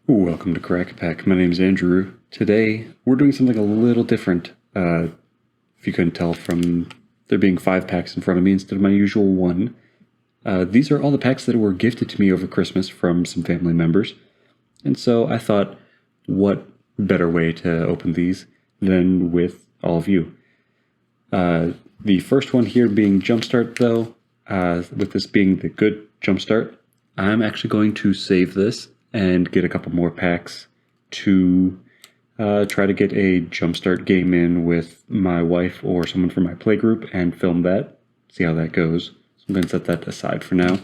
Welcome to Crack a Pack. My name is Andrew. Today, we're doing something a little different. If you couldn't tell from there being 5 packs in front of me instead of my usual one. These are all the packs that were gifted to me over Christmas from some family members. And so I thought, what better way to open these than with all of you? The first one here being Jumpstart, though, with this being the good Jumpstart, I'm actually going to save this and get a couple more packs to try to get a Jumpstart game in with my wife or someone from my playgroup and film that, see how that goes. So I'm going to set that aside for now.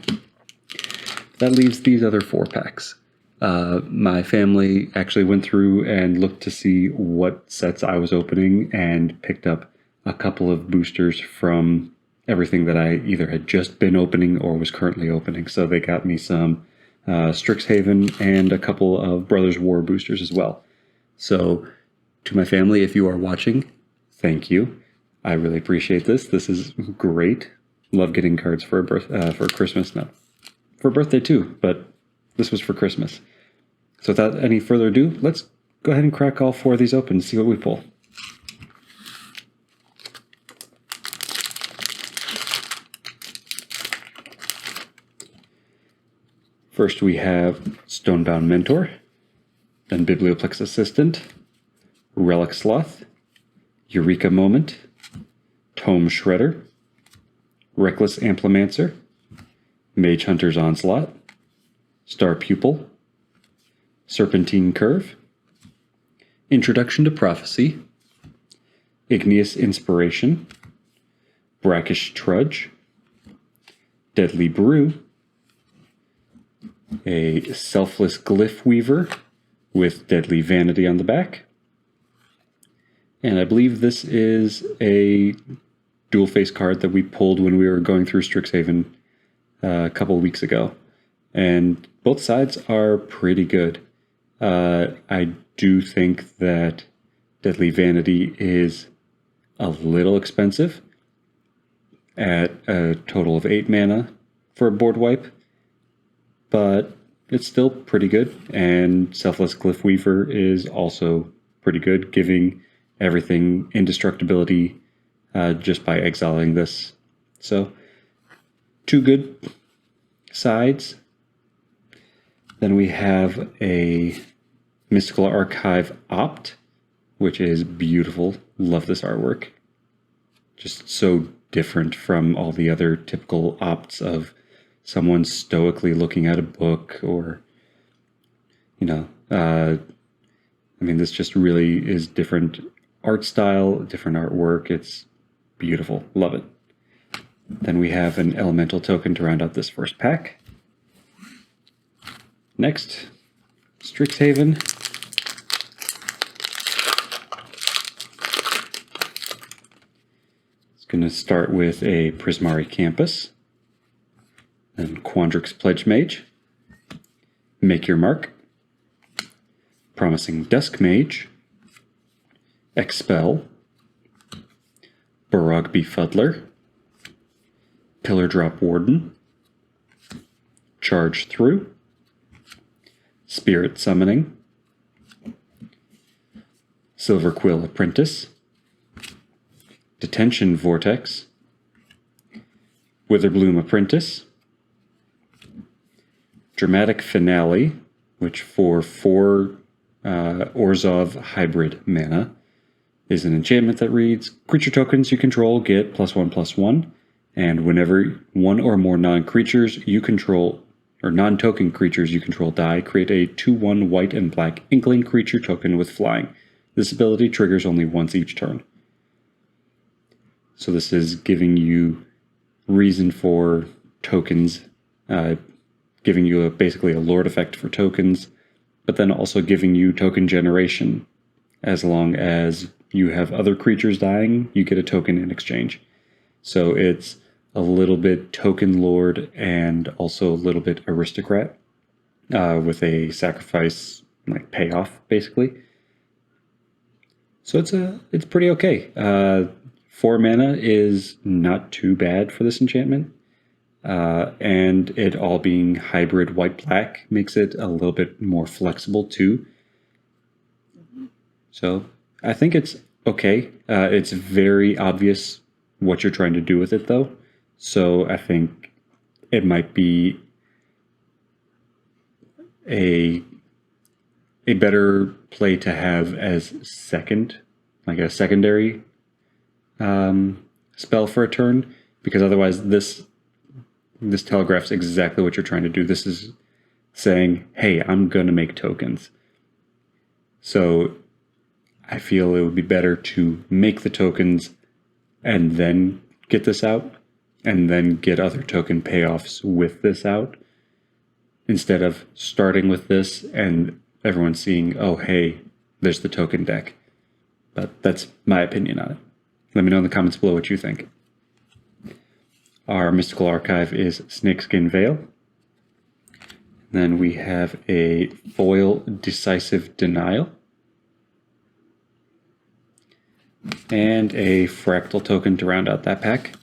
That leaves these other 4 packs. My family actually went through and looked to see what sets I was opening and picked up a couple of boosters from everything that I either had just been opening or was currently opening. So they got me some Strixhaven and a couple of Brothers War boosters as well. So to my family, if you are watching, thank you. I really appreciate this. This is great. Love getting cards for for Christmas. No, for birthday too, but this was for Christmas. So without any further ado, let's go ahead and crack all 4 of these open and see what we pull. First we have Stonebound Mentor, then Biblioplex Assistant, Relic Sloth, Eureka Moment, Tome Shredder, Reckless Amplimancer, Mage Hunter's Onslaught, Star Pupil, Serpentine Curve, Introduction to Prophecy, Igneous Inspiration, Brackish Trudge, Deadly Brew, a Selfless Glyph Weaver with Deadly Vanity on the back. And I believe this is a dual face card that we pulled when we were going through Strixhaven a couple of weeks ago. And both sides are pretty good. I do think that Deadly Vanity is a little expensive at a total of 8 mana for a board wipe, but it's still pretty good, and Selfless Glyph Weaver is also pretty good, giving everything indestructibility just by exiling this. So, 2 good sides. Then we have a Mystical Archive Opt, which is beautiful. Love this artwork. Just so different from all the other typical opts of someone stoically looking at a book or, this just really is different art style, different artwork. It's beautiful. Love it. Then we have an elemental token to round out this first pack. Next, Strixhaven. It's going to start with a Prismari Campus. Then Quandrix Pledge Mage, Make Your Mark, Promising Dusk Mage, Expel, Barog Befuddler, Pillar Drop Warden, Charge Through, Spirit Summoning, Silver Quill Apprentice, Detention Vortex, Witherbloom Apprentice, Dramatic Finale, which for 4 Orzhov hybrid mana is an enchantment that reads, creature tokens you control get +1/+1, and whenever 1 or more non-creatures you control, or non-token creatures you control die, create a 2/1 white and black Inkling creature token with flying. This ability triggers only once each turn. So this is giving you reason for tokens, giving you basically a Lord effect for tokens, but then also giving you token generation. As long as you have other creatures dying, you get a token in exchange. So it's a little bit Token Lord and also a little bit Aristocrat, with a sacrifice payoff, basically. So it's pretty okay. 4 mana is not too bad for this enchantment. and it all being hybrid white-black makes it a little bit more flexible too. So I think it's okay. It's very obvious what you're trying to do with it, though. So I think it might be a better play to have as like a secondary spell for a turn, because otherwise this telegraphs exactly what you're trying to do. This is saying, hey, I'm going to make tokens. So I feel it would be better to make the tokens and then get this out, and then get other token payoffs with this out, instead of starting with this and everyone seeing, oh, hey, there's the token deck. But that's my opinion on it. Let me know in the comments below what you think. Our mystical archive is Snakeskin Veil. Then we have a foil Decisive Denial. And a fractal token to round out that pack.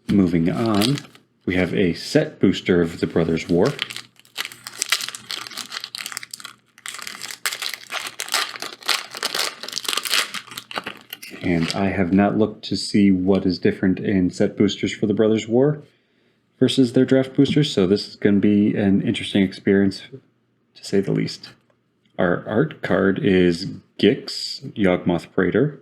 Moving on, we have a set booster of the Brothers' War. And I have not looked to see what is different in set boosters for the Brothers' War versus their draft boosters, so this is going to be an interesting experience, to say the least. Our art card is Gix, Yawgmoth Praetor.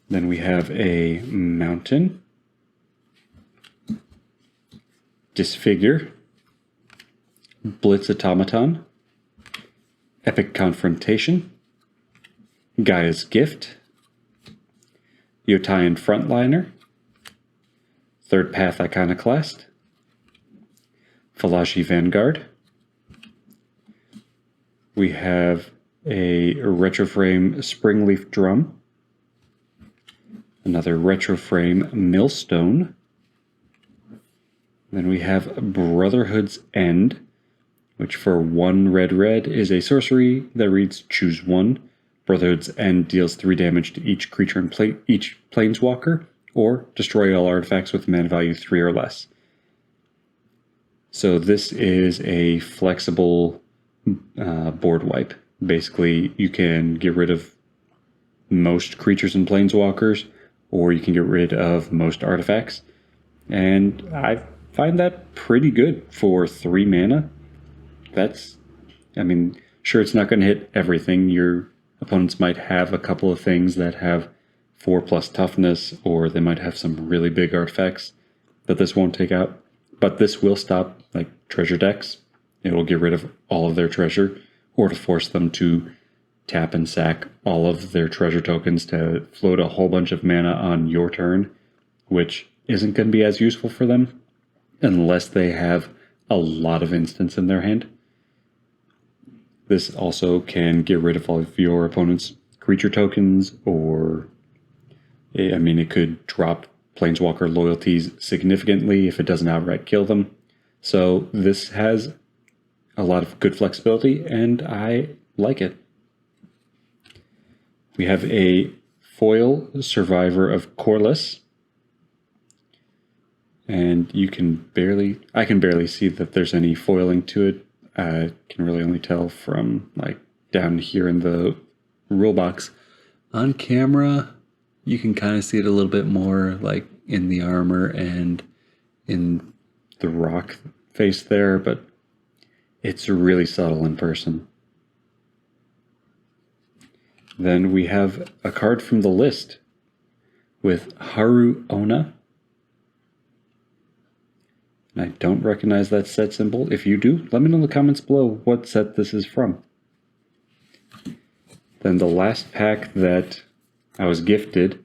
Then we have a Mountain, Disfigure, Blitz Automaton, Epic Confrontation, Gaia's Gift, Yotian Frontliner, Third Path Iconoclast, Falaji Vanguard. We have a Retroframe Springleaf Drum, another Retroframe Millstone. Then we have Brotherhood's End, which for 1 red is a sorcery that reads choose 1. Brotherhood's End deals 3 damage to each creature and each planeswalker, or destroy all artifacts with mana value 3 or less. So this is a flexible board wipe. Basically, you can get rid of most creatures and planeswalkers, or you can get rid of most artifacts. And I find that pretty good for 3 mana. Sure, it's not going to hit everything. Your opponents might have a couple of things that have 4+ toughness, or they might have some really big artifacts that this won't take out. But this will stop, like, treasure decks. It will get rid of all of their treasure, or to force them to tap and sack all of their treasure tokens to float a whole bunch of mana on your turn, which isn't going to be as useful for them unless they have a lot of instants in their hand. This also can get rid of all of your opponent's creature tokens, or it could drop planeswalker loyalties significantly if it doesn't outright kill them. So this has a lot of good flexibility, and I like it. We have a foil Survivor of Corliss, and I can barely see that there's any foiling to it. I can really only tell from like down here in the rule box. On camera, you can kind of see it a little bit more, like in the armor and in the rock face there, but it's really subtle in person. Then we have a card from the list with Haru Ona. And I don't recognize that set symbol. If you do, let me know in the comments below what set this is from. Then the last pack that I was gifted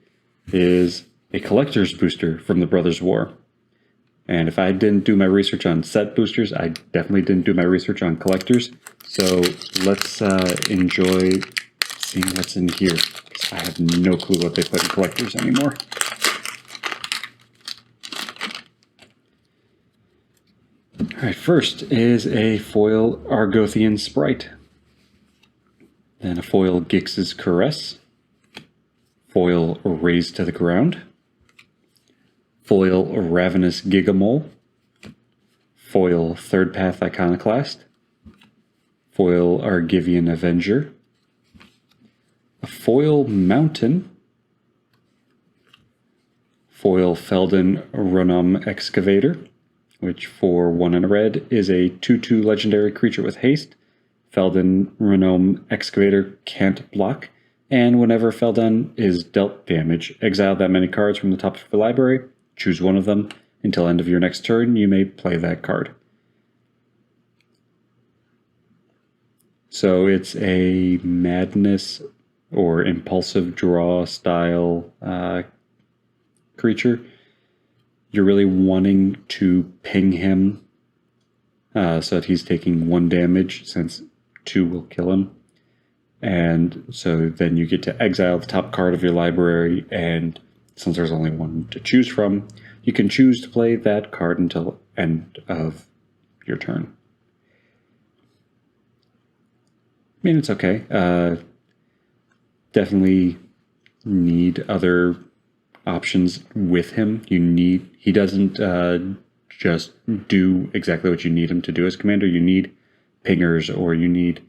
is a collector's booster from the Brothers' War. And if I didn't do my research on set boosters, I definitely didn't do my research on collectors. So let's enjoy seeing what's in here. I have no clue what they put in collectors anymore. Alright, first is a foil Argothian Sprite. Then a foil Gix's Caress. Foil Raised to the Ground. foil Ravenous Gigamole, foil Third Path Iconoclast, foil Argivian Avenger, a foil Mountain, foil Felden Runum Excavator, which for 1 and a red is a 2/2 legendary creature with haste. Felden Runum Excavator can't block, and whenever Felden is dealt damage, exile that many cards from the top of your library, choose one of them. Until end of your next turn, you may play that card. So it's a madness or impulsive draw style creature. You're really wanting to ping him so that he's taking 1 damage, since 2 will kill him. And so then you get to exile the top card of your library, and since there's only 1 to choose from, you can choose to play that card until end of your turn. I mean, it's okay. Definitely need other options with him. He doesn't just do exactly what you need him to do as commander. You need pingers, or you need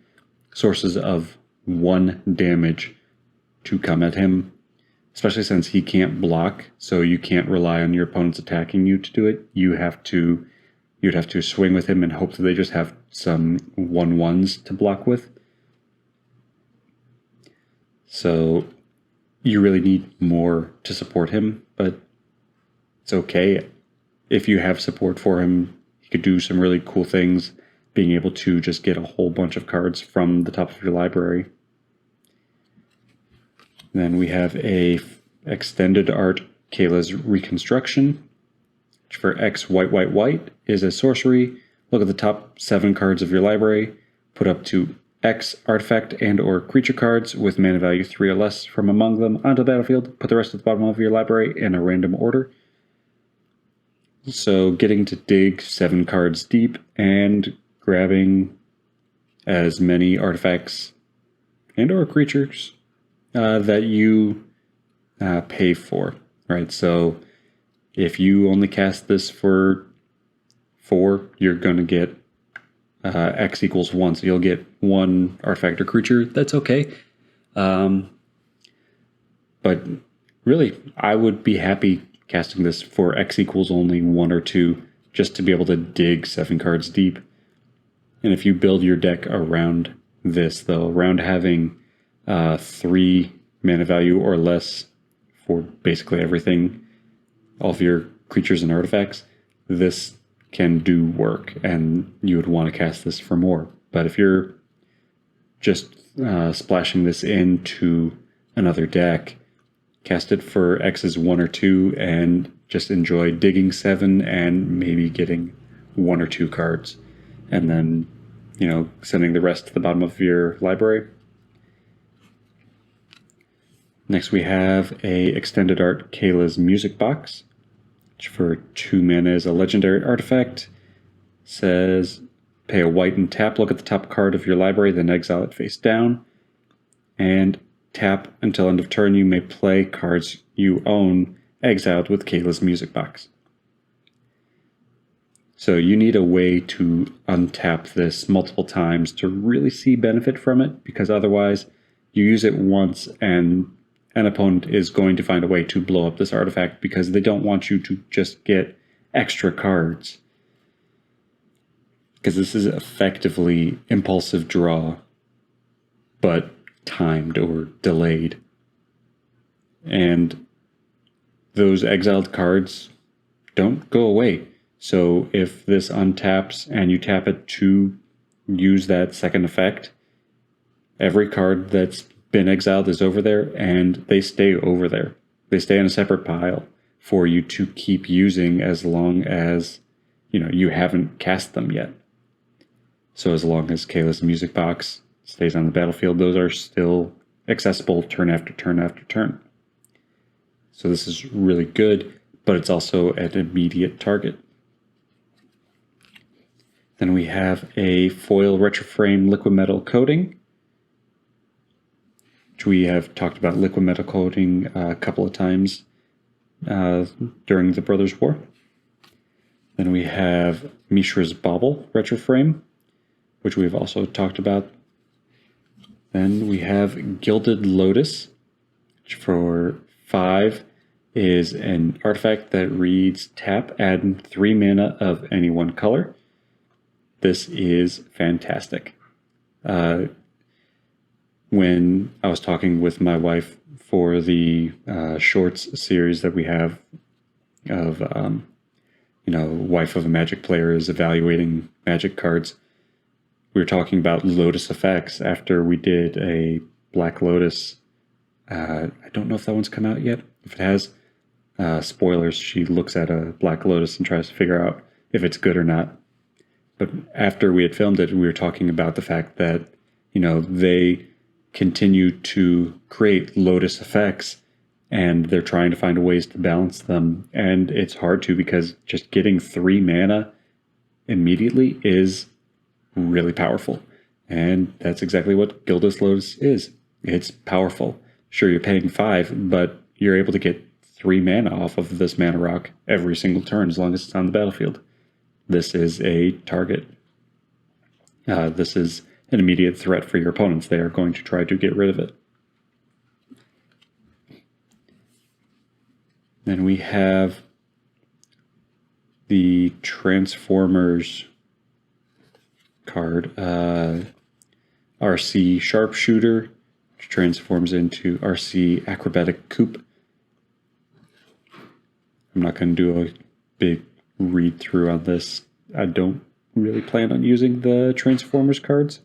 sources of 1 damage to come at him, especially since he can't block, so you can't rely on your opponents attacking you to do it. You'd have to swing with him and hope that they just have some 1/1s to block with. So you really need more to support him, but it's okay. If you have support for him, he could do some really cool things, being able to just get a whole bunch of cards from the top of your library. Then we have a extended art Kayla's Reconstruction, which for X white is a sorcery. Look at the top 7 cards of your library, put up to X artifact and or creature cards with mana value 3 or less from among them onto the battlefield. Put the rest at the bottom of your library in a random order. So getting to dig 7 cards deep and grabbing as many artifacts and or creatures that you pay for, right? So if you only cast this for 4, you're going to get X equals 1, so you'll get 1 artifact or creature. That's okay. But really, I would be happy casting this for X equals only 1 or 2, just to be able to dig 7 cards deep. And if you build your deck around this, though, around having 3 mana value or less for basically everything, all of your creatures and artifacts, this can do work, and you would want to cast this for more. But if you're just splashing this into another deck, cast it for X's 1 or 2 and just enjoy digging 7 and maybe getting 1 or 2 cards, and then, sending the rest to the bottom of your library. Next we have a extended art Kayla's Music Box, which for 2 mana is a legendary artifact. Says pay a white and tap, look at the top card of your library, then exile it face down, and tap until end of turn. You may play cards you own exiled with Kayla's Music Box. So you need a way to untap this multiple times to really see benefit from it, because otherwise you use it once and an opponent is going to find a way to blow up this artifact because they don't want you to just get extra cards. Because this is effectively impulsive draw, but timed or delayed. And those exiled cards don't go away. So if this untaps and you tap it to use that second effect, every card that's been exiled is over there, and they stay over there. They stay in a separate pile for you to keep using as long as you haven't cast them yet. So as long as Kayla's Music Box stays on the battlefield, those are still accessible turn after turn after turn. So this is really good, but it's also an immediate target. Then we have a foil retroframe liquid metal coating, which we have talked about liquid metal coating a couple of times during the Brothers' War. Then we have Mishra's Bauble retro frame, which we've also talked about. Then we have Gilded Lotus, which for 5 is an artifact that reads tap, add 3 mana of any one color. This is fantastic. When I was talking with my wife for the shorts series that we have of, Wife of a Magic Player is evaluating Magic cards, we were talking about Lotus effects after we did a Black Lotus. I don't know if that one's come out yet. If it has, spoilers, she looks at a Black Lotus and tries to figure out if it's good or not. But after we had filmed it, we were talking about the fact that, they continue to create Lotus effects and they're trying to find ways to balance them. And it's hard to, because just getting 3 mana immediately is really powerful. And that's exactly what Gilded Lotus is. It's powerful. Sure, you're paying 5, but you're able to get 3 mana off of this mana rock every single turn as long as it's on the battlefield. This is a target. This is an immediate threat for your opponents. They are going to try to get rid of it. Then we have the Transformers card, RC Sharpshooter, which transforms into RC Acrobatic Coupe. I'm not going to do a big read through on this. I don't really plan on using the Transformers cards.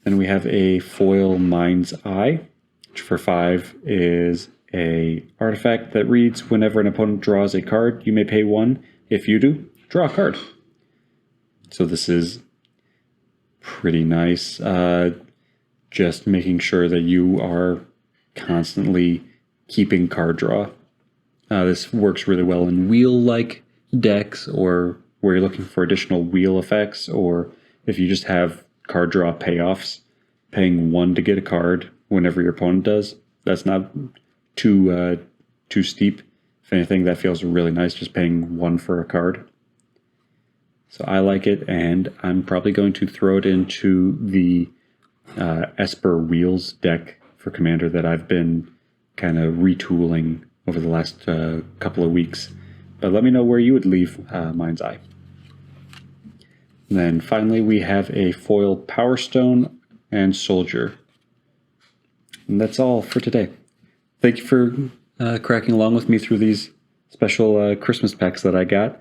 Then we have a foil Mind's Eye, which for 5 is a artifact that reads, whenever an opponent draws a card, you may pay 1. If you do, draw a card. So this is pretty nice. Just making sure that you are constantly keeping card draw. This works really well in wheel-like decks, or where you're looking for additional wheel effects, or if you just have card draw payoffs. Paying 1 to get a card whenever your opponent does, that's not too steep. If anything, that feels really nice, just paying 1 for a card. So I like it, and I'm probably going to throw it into the Esper Wheels deck for Commander that I've been kind of retooling over the last couple of weeks. But let me know where you would leave Mind's Eye. And then finally we have a foil Power Stone and Soldier. And that's all for today. Thank you for cracking along with me through these special Christmas packs that I got.